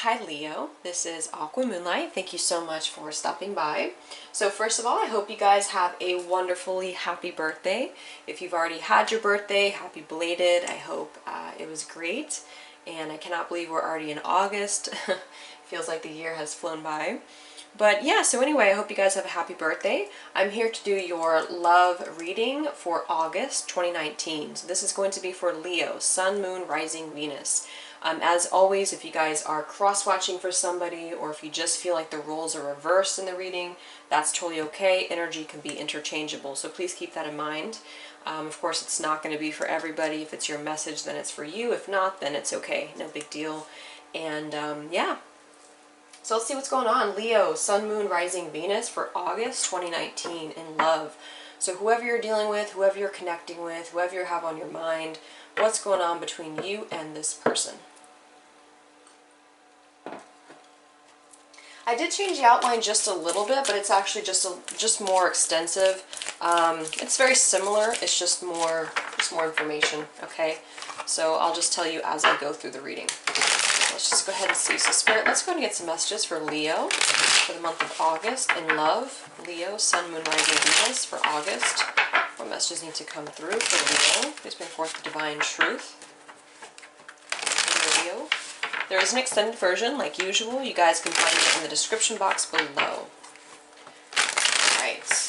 Hi Leo, this is Aqua Moonlight. Thank you so much for stopping by. So first of all, I hope you guys have a wonderfully happy birthday. If you've already had your birthday, happy belated. I hope it was great. And I cannot believe we're already in August. Feels like the year has flown by. But yeah, so anyway, I hope you guys have a happy birthday. I'm here to do your love reading for August 2019. So this is going to be for Leo, Sun, Moon, Rising, Venus. As always, if you guys are cross-watching for somebody or if you just feel like the roles are reversed in the reading, that's totally okay. Energy can be interchangeable, so please keep that in mind. Of course, it's not going to be for everybody. If it's your message, then it's for you. If not, then it's okay. No big deal. And yeah. So let's see what's going on. Leo, Sun, Moon, Rising, Venus for August 2019 in love. So whoever you're dealing with, whoever you're connecting with, whoever you have on your mind, what's going on between you and this person? I did change the outline just a little bit, but it's actually just more extensive. It's very similar. It's just more information. Okay, so I'll just tell you as I go through the reading. Let's just go ahead and see. So Spirit, let's go ahead and get some messages for Leo for the month of August in love. Leo, Sun, Moon, Rising, Venus for August. What messages need to come through for Leo? Please bring forth the divine truth. For Leo. There is an extended version, like usual. You guys can find it in the description box below. Alright.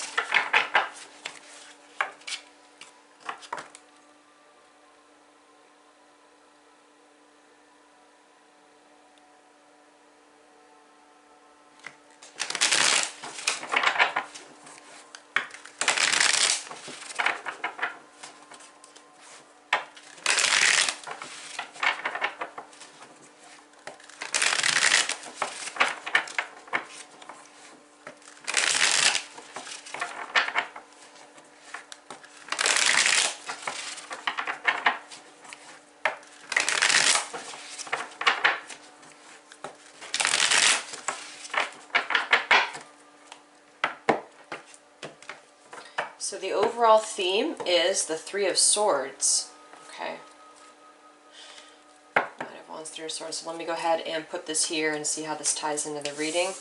So the overall theme is the Three of Swords. Okay. Knight of Wands, Three of Swords. So let me go ahead and put this here and see how this ties into the reading.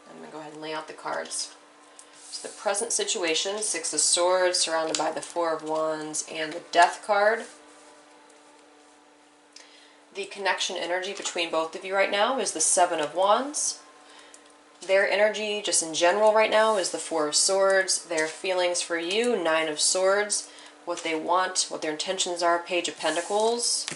I'm going to go ahead and lay out the cards. So the present situation, Six of Swords, surrounded by the Four of Wands and the Death card. The connection energy between both of you right now is the Seven of Wands. Their energy, just in general right now, is the Four of Swords. Their feelings for you, Nine of Swords. What they want, what their intentions are, Page of Pentacles.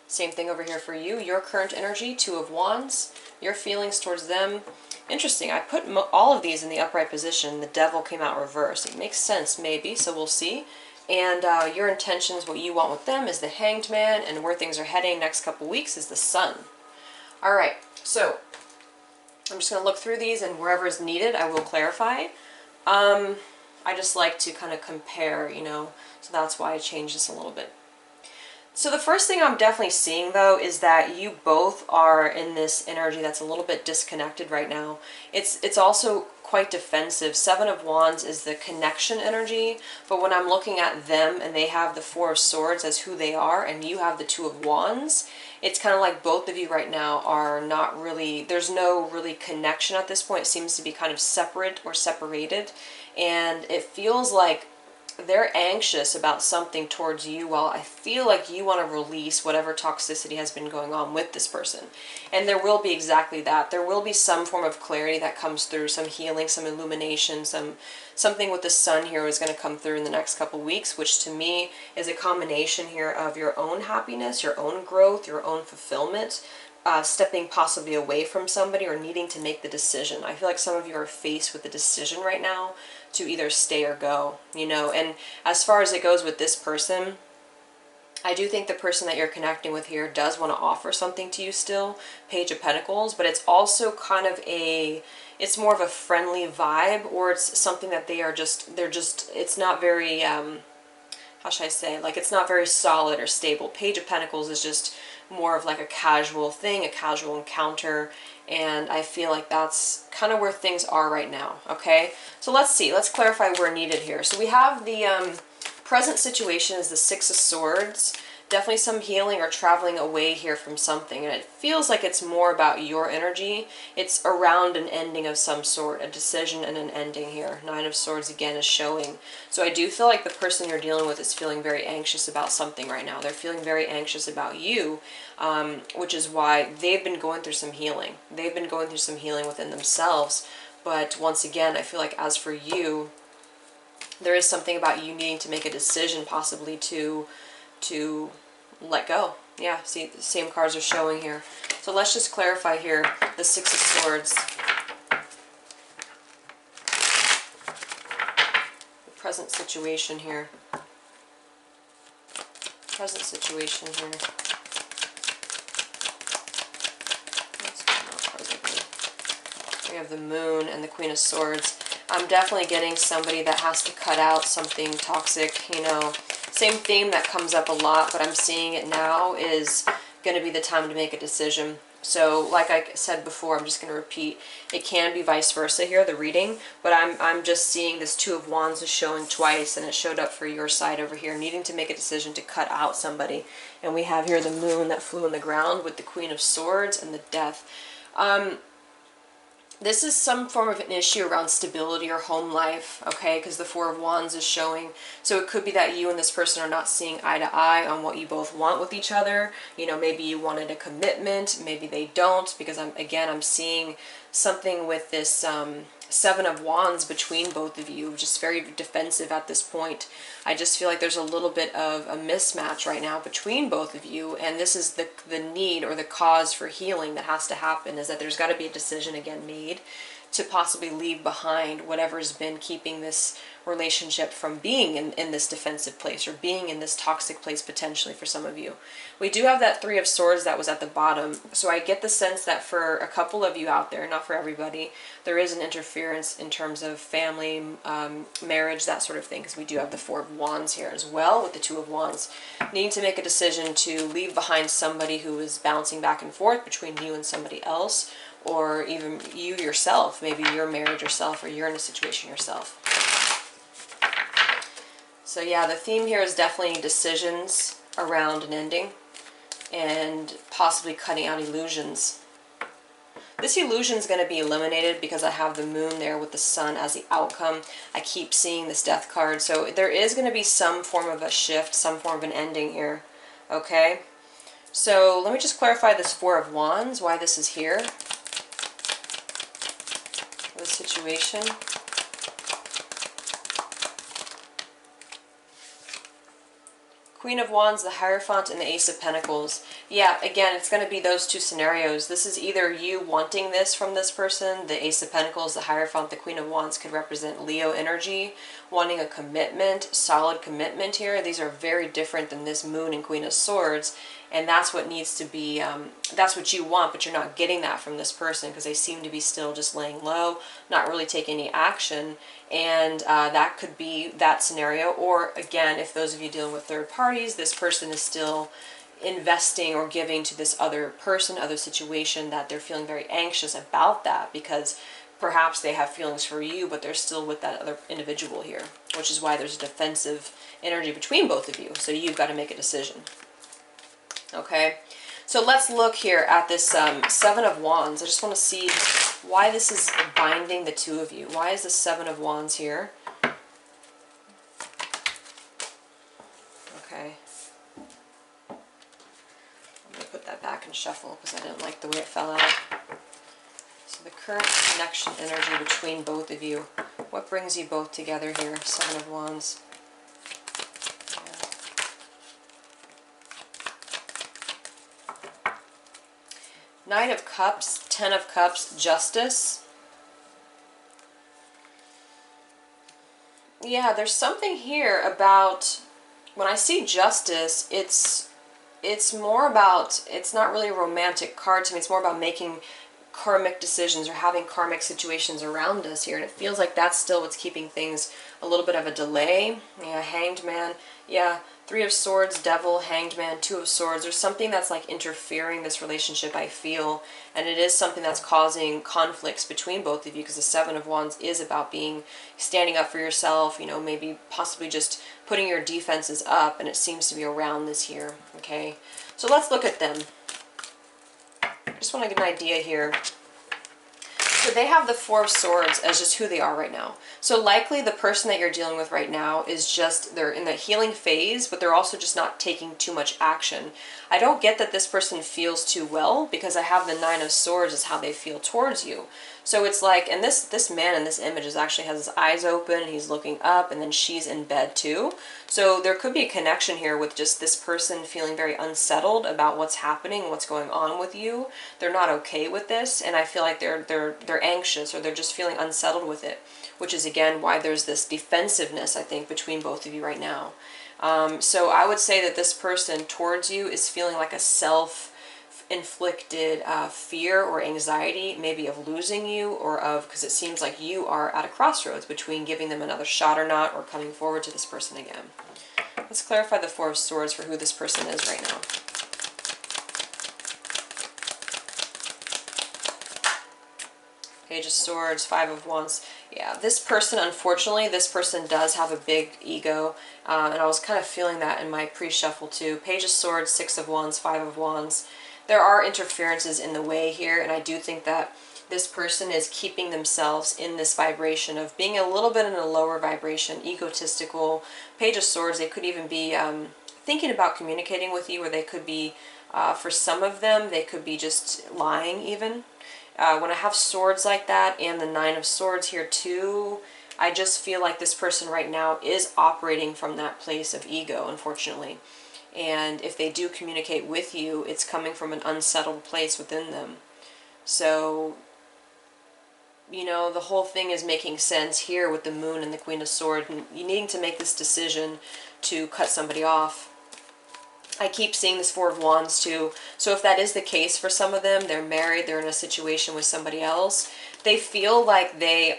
Same thing over here for you. Your current energy, Two of Wands. Your feelings towards them. Interesting, I put all of these in the upright position. The Devil came out reversed. It makes sense, maybe, so we'll see. And your intentions, what you want with them, is the Hanged Man, and where things are heading next couple weeks is the Sun. Alright, so I'm just going to look through these, and wherever is needed, I will clarify. I just like to kind of compare, you know, so that's why I changed this a little bit. So the first thing I'm definitely seeing, though, is that you both are in this energy that's a little bit disconnected right now. It's also quite defensive. Seven of Wands is the connection energy, but when I'm looking at them and they have the Four of Swords as who they are, and you have the Two of Wands, it's kind of like both of you right now are not really, there's no really connection at this point. It seems to be kind of separate or separated, and it feels like they're anxious about something towards you, while I feel like you want to release whatever toxicity has been going on with this person. And there will be exactly that. There will be some form of clarity that comes through, some healing, some illumination, something with the Sun here is going to come through in the next couple weeks, which to me is a combination here of your own happiness, your own growth, your own fulfillment, stepping possibly away from somebody or needing to make the decision. I feel like some of you are faced with the decision right now to either stay or go, you know. And as far as it goes with this person, I do think the person that you're connecting with here does want to offer something to you still, Page of Pentacles, but it's also kind of it's more of a friendly vibe, or it's something that it's not very, how should I say, like it's not very solid or stable. Page of Pentacles is just more of like a casual thing, a casual encounter, and I feel like that's kind of where things are right now, okay? So let's see, let's clarify where needed here. So we have the present situation is the Six of Swords. definitely some healing or traveling away here from something, and it feels like it's more about your energy. It's around an ending of some sort, a decision and an ending here. Nine of Swords again is showing. So I do feel like the person you're dealing with is feeling very anxious about something right now. They're feeling very anxious about you, which is why they've been going through some healing. They've been going through some healing within themselves. But once again, I feel like as for you, there is something about you needing to make a decision, possibly to let go. Yeah, see, the same cards are showing here. So let's just clarify here, the Six of Swords. The present situation here. Present situation here. We have the Moon and the Queen of Swords. I'm definitely getting somebody that has to cut out something toxic, you know. Same theme that comes up a lot, but I'm seeing it now is going to be the time to make a decision. So like I said before, I'm just going to repeat, it can be vice versa here, the reading, but I'm just seeing this Two of Wands is showing twice, and it showed up for your side over here, needing to make a decision to cut out somebody. And we have here the Moon that flew on the ground with the Queen of Swords and the Death. This is some form of an issue around stability or home life, okay, because the Four of Wands is showing. So it could be that you and this person are not seeing eye to eye on what you both want with each other. You know, maybe you wanted a commitment, maybe they don't, because I'm seeing something with this Seven of Wands between both of you, just very defensive at this point. I just feel like there's a little bit of a mismatch right now between both of you, and this is the need or the cause for healing that has to happen, is that there's got to be a decision again made to possibly leave behind whatever's been keeping this relationship from being in this defensive place or being in this toxic place potentially for some of you. We do have that Three of Swords that was at the bottom, so I get the sense that for a couple of you out there, not for everybody, there is an interference in terms of family, marriage, that sort of thing, because we do have the Four of Wands here as well with the Two of Wands. Needing to make a decision to leave behind somebody who is bouncing back and forth between you and somebody else, or even you yourself. Maybe you're married yourself or you're in a situation yourself. So yeah, the theme here is definitely decisions around an ending and possibly cutting out illusions. This illusion is going to be eliminated because I have the Moon there with the Sun as the outcome. I keep seeing this Death card. So there is going to be some form of a shift, some form of an ending here. Okay? So let me just clarify this Four of Wands, why this is here. The situation. Queen of Wands, the Hierophant, and the Ace of Pentacles. Yeah, again, it's going to be those two scenarios. This is either you wanting this from this person. The Ace of Pentacles, the Hierophant, the Queen of Wands could represent Leo energy, wanting a commitment, solid commitment here. These are very different than this Moon and Queen of Swords. And that's what needs to be, that's what you want, but you're not getting that from this person because they seem to be still just laying low, not really taking any action. And that could be that scenario. Or again, if those of you dealing with third parties, this person is still investing or giving to this other person, other situation, that they're feeling very anxious about that because perhaps they have feelings for you, but they're still with that other individual here, which is why there's a defensive energy between both of you. So you've got to make a decision. Okay, so let's look here at this Seven of Wands. I just want to see why this is binding the two of you. Why is the Seven of Wands here? Okay. I'm going to put that back and shuffle because I didn't like the way it fell out. So the current connection energy between both of you. What brings you both together here? Seven of Wands. Knight of Cups, Ten of Cups, Justice. Yeah, there's something here about, when I see Justice, it's more about, it's not really a romantic card to me, it's more about making karmic decisions or having karmic situations around us here, and it feels like that's still what's keeping things a little bit of a delay. Yeah, Hanged Man. Yeah, Three of Swords, Devil, Hanged Man, Two of Swords. There's something that's like interfering this relationship, I feel, and it is something that's causing conflicts between both of you, because the Seven of Wands is about standing up for yourself, you know, maybe possibly just putting your defenses up, and it seems to be around this here, okay? So let's look at them. I just want to get an idea here. So they have the Four of Swords as just who they are right now. So likely the person that you're dealing with right now is just, they're in the healing phase, but they're also just not taking too much action. I don't get that this person feels too well, because I have the Nine of Swords is how they feel towards you. So it's like, and this man in this image actually has his eyes open, and he's looking up, and then she's in bed too. So there could be a connection here with just this person feeling very unsettled about what's happening, what's going on with you. They're not okay with this, and I feel like they're anxious, or they're just feeling unsettled with it, which is again why there's this defensiveness, I think, between both of you right now. So I would say that this person towards you is feeling like a self-inflicted fear or anxiety, maybe of losing you, or of, because it seems like you are at a crossroads between giving them another shot or not, or coming forward to this person again. Let's clarify the Four of Swords for who this person is right now. Page of Swords, Five of Wands. Yeah, this person, unfortunately, this person does have a big ego, and I was kind of feeling that in my pre-shuffle too. Page of Swords, Six of Wands, Five of Wands. There are interferences in the way here, and I do think that this person is keeping themselves in this vibration of being a little bit in a lower vibration, egotistical. Page of Swords, they could even be thinking about communicating with you, or they could be, for some of them, they could be just lying even. When I have swords like that and the Nine of Swords here too, I just feel like this person right now is operating from that place of ego, unfortunately. And if they do communicate with you, it's coming from an unsettled place within them. So, you know, the whole thing is making sense here with the Moon and the Queen of Swords, and you needing to make this decision to cut somebody off. I keep seeing this Four of Wands too. So if that is the case for some of them, they're married, they're in a situation with somebody else, they feel like they're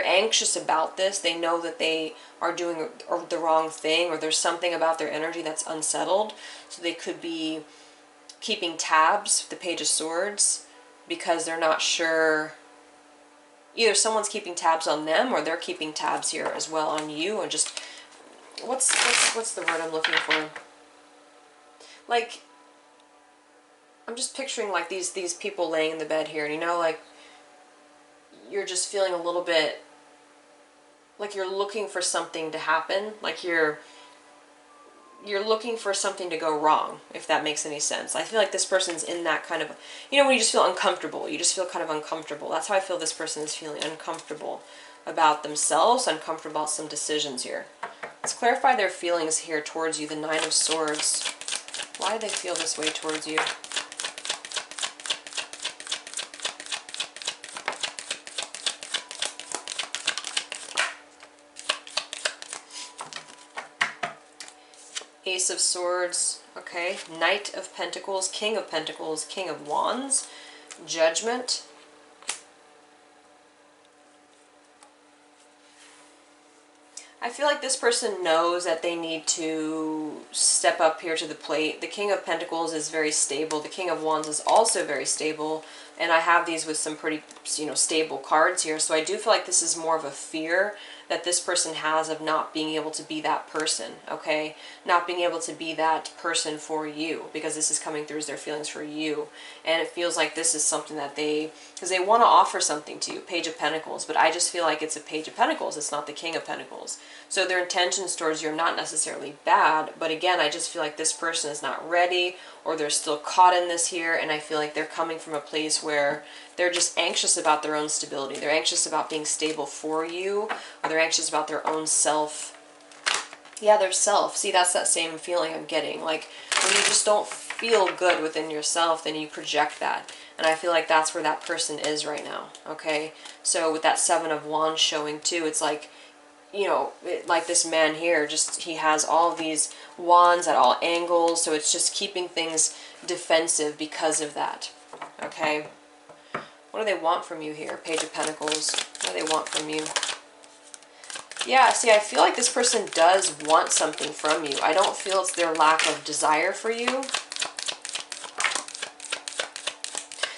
anxious about this. They know that they are doing the wrong thing, or there's something about their energy that's unsettled. So they could be keeping tabs, the Page of Swords, because they're not sure. Either someone's keeping tabs on them, or they're keeping tabs here as well on you, or just, what's the word I'm looking for? Like, I'm just picturing like these people laying in the bed here, and you know, like, you're just feeling a little bit like you're looking for something to happen, like you're looking for something to go wrong, if that makes any sense. I feel like this person's in that kind of, you know, when you just feel uncomfortable, you just feel kind of uncomfortable. That's how I feel this person is feeling, uncomfortable about themselves, uncomfortable about some decisions here. Let's clarify their feelings here towards you, the Nine of Swords. Why do they feel this way towards you? Ace of Swords, okay. Knight of Pentacles, King of Pentacles, King of Wands, Judgment. I feel like this person knows that they need to step up here to the plate. The King of Pentacles is very stable. The King of Wands is also very stable. And I have these with some pretty, you know, stable cards here. So I do feel like this is more of a fear that this person has of not being able to be that person, okay? Not being able to be that person for you, because this is coming through as their feelings for you. And it feels like this is something that because they want to offer something to you, Page of Pentacles, but I just feel like it's a Page of Pentacles. It's not the King of Pentacles. So their intentions towards you are not necessarily bad, but again, I just feel like this person is not ready, or they're still caught in this here, and I feel like they're coming from a place where they're just anxious about their own stability. They're anxious about being stable for you, or they're anxious about their own self. Yeah, their self. See, that's that same feeling I'm getting. Like, when you just don't feel good within yourself, then you project that. And I feel like that's where that person is right now, okay? So with that Seven of Wands showing too, it's like, you know, like this man here, just, he has all these wands at all angles, so it's just keeping things defensive because of that, okay? What do they want from you here? Page of Pentacles. What do they want from you? Yeah, see, I feel like this person does want something from you. I don't feel it's their lack of desire for you.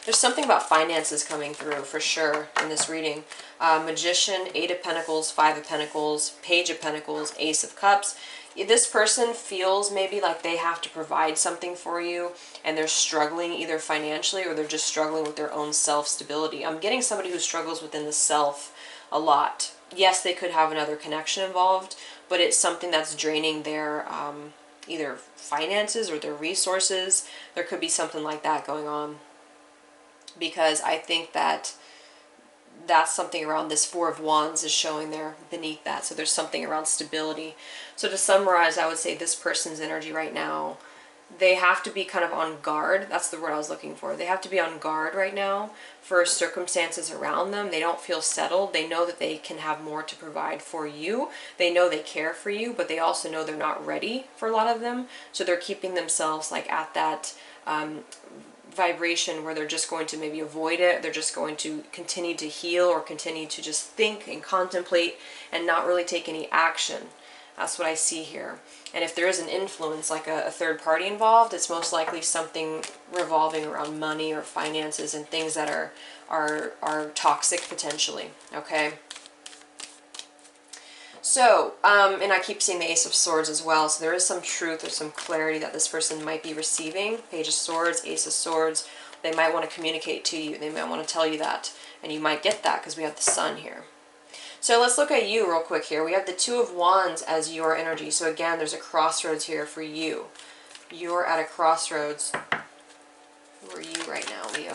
There's something about finances coming through for sure in this reading. Magician, Eight of Pentacles, Five of Pentacles, Page of Pentacles, Ace of Cups. This person feels maybe like they have to provide something for you and they're struggling either financially or they're just struggling with their own self-stability. I'm getting somebody who struggles within the self a lot. Yes, they could have another connection involved, but it's something that's draining their either finances or their resources. There could be something like that going on, because I think that that's something around this Four of Wands is showing there beneath that. So there's something around stability. So to summarize, I would say this person's energy right now, they have to be kind of on guard. That's the word I was looking for. They have to be on guard right now for circumstances around them. They don't feel settled. They know that they can have more to provide for you. They know they care for you, but they also know they're not ready for a lot of them. So they're keeping themselves like at that vibration where they're just going to maybe avoid it. They're just going to continue to heal or continue to just think and contemplate and not really take any action. That's what I see here. And if there is an influence, like a third party involved, it's most likely something revolving around money or finances and things that are toxic potentially, okay? So, and I keep seeing the Ace of Swords as well, so there is some truth or some clarity that this person might be receiving. Page of Swords, Ace of Swords, they might want to communicate to you. They might want to tell you that, and you might get that because we have the Sun here. So let's look at you real quick here. We have the Two of Wands as your energy. So again, there's a crossroads here for you. You're at a crossroads. Who are you right now, Leo?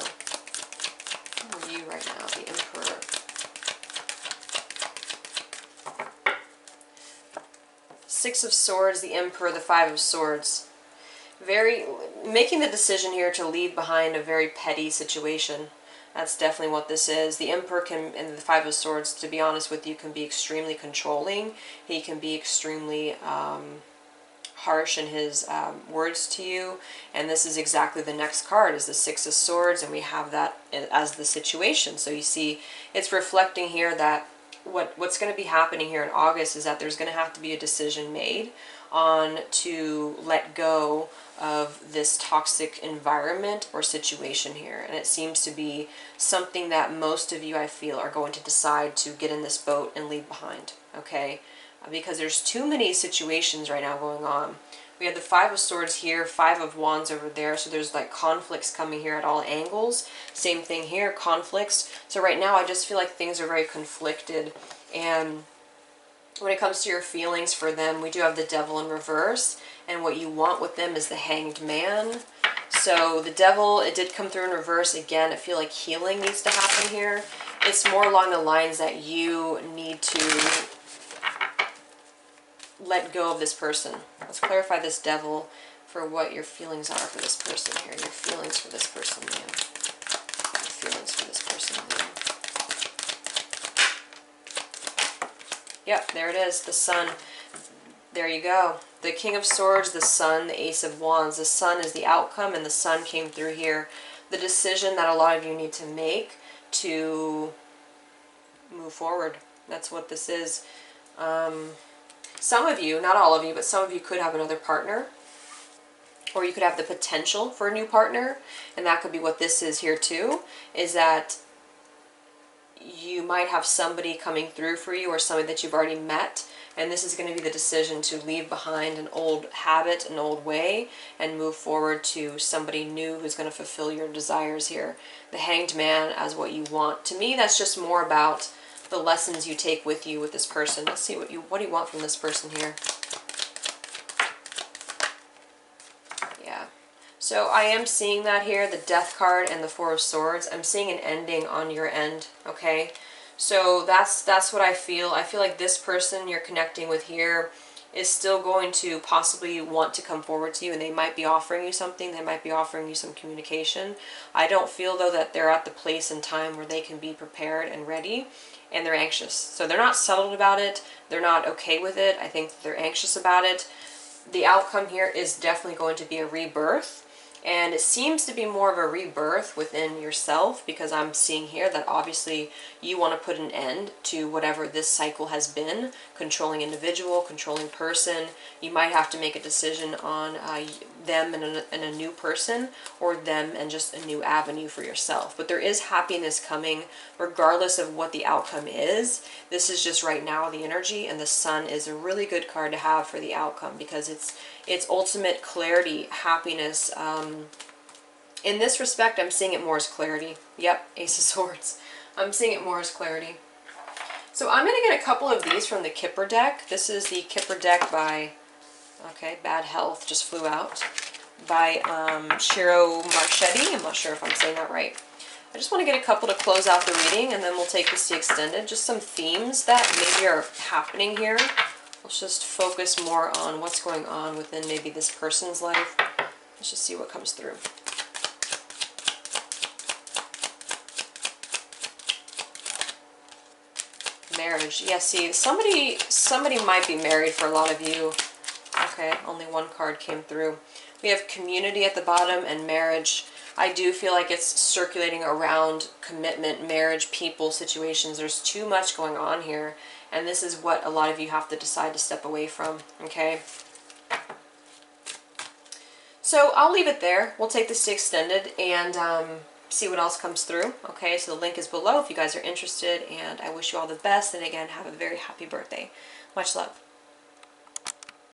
Who are you right now, the Emperor? Six of Swords, the Emperor, the Five of Swords. Making the decision here to leave behind a very petty situation. That's definitely what this is. The Emperor can, and the Five of Swords, to be honest with you, can be extremely controlling. He can be extremely harsh in his words to you. And this is exactly the next card, is the Six of Swords, and we have that as the situation. So you see, it's reflecting here that what's going to be happening here in August is that there's going to have to be a decision made on to let go of this toxic environment or situation here. And it seems to be something that most of you, I feel, are going to decide to get in this boat and leave behind, okay? Because there's too many situations right now going on. We have the Five of Swords here, Five of Wands over there, so there's like conflicts coming here at all angles. Same thing here, conflicts. So right now I just feel like things are very conflicted, and when it comes to your feelings for them, we do have the Devil in reverse, and what you want with them is the Hanged Man. So the Devil, it did come through in reverse. Again, I feel like healing needs to happen here. It's more along the lines that you need to let go of this person. Let's clarify this Devil for what your feelings are for this person here. Your feelings for this person, Leo. Your feelings for this person, Leo. Yep, there it is, the Sun. There you go. The King of Swords, the Sun, the Ace of Wands. The Sun is the outcome, and the Sun came through here. The decision that a lot of you need to make to move forward. That's what this is. Some of you, not all of you, but some of you could have another partner, or you could have the potential for a new partner, and that could be what this is here too, is that you might have somebody coming through for you, or somebody that you've already met, and this is going to be the decision to leave behind an old habit, an old way, and move forward to somebody new who's going to fulfill your desires here. The Hanged Man as what you want. To me, that's just more about the lessons you take with you with this person. Let's see what do you want from this person here. Yeah. So I am seeing that here, the Death card and the Four of Swords. I'm seeing an ending on your end, okay? So that's what I feel. I feel like this person you're connecting with here is still going to possibly want to come forward to you, and they might be offering you something. They might be offering you some communication. I don't feel, though, that they're at the place and time where they can be prepared and ready, and they're anxious. So they're not settled about it. They're not okay with it. I think they're anxious about it. The outcome here is definitely going to be a rebirth, And it seems to be more of a rebirth within yourself, because I'm seeing here that obviously you want to put an end to whatever this cycle has been. Controlling individual, controlling person. You might have to make a decision on them and a new person, or them and just a new avenue for yourself. But there is happiness coming regardless of what the outcome is. This is just right now the energy, and the Sun is a really good card to have for the outcome, because it's ultimate clarity, happiness. In this respect, I'm seeing it more as clarity. Yep, Ace of Swords. I'm seeing it more as clarity. So I'm going to get a couple of these from the Kipper deck. This is the Kipper deck by, okay, Bad Health just flew out, by Shiro Marchetti. I'm not sure if I'm saying that right. I just want to get a couple to close out the reading, and then we'll take this to extended. Just some themes that maybe are happening here. Let's just focus more on what's going on within maybe this person's life. Let's just see what comes through. Marriage. Yeah, see, somebody might be married for a lot of you. Okay, only one card came through. We have community at the bottom and marriage. I do feel like it's circulating around commitment, marriage, people, situations. There's too much going on here, and this is what a lot of you have to decide to step away from, okay? So I'll leave it there. We'll take this to extended and see what else comes through. Okay, so the link is below if you guys are interested, and I wish you all the best, and again, have a very happy birthday. Much love.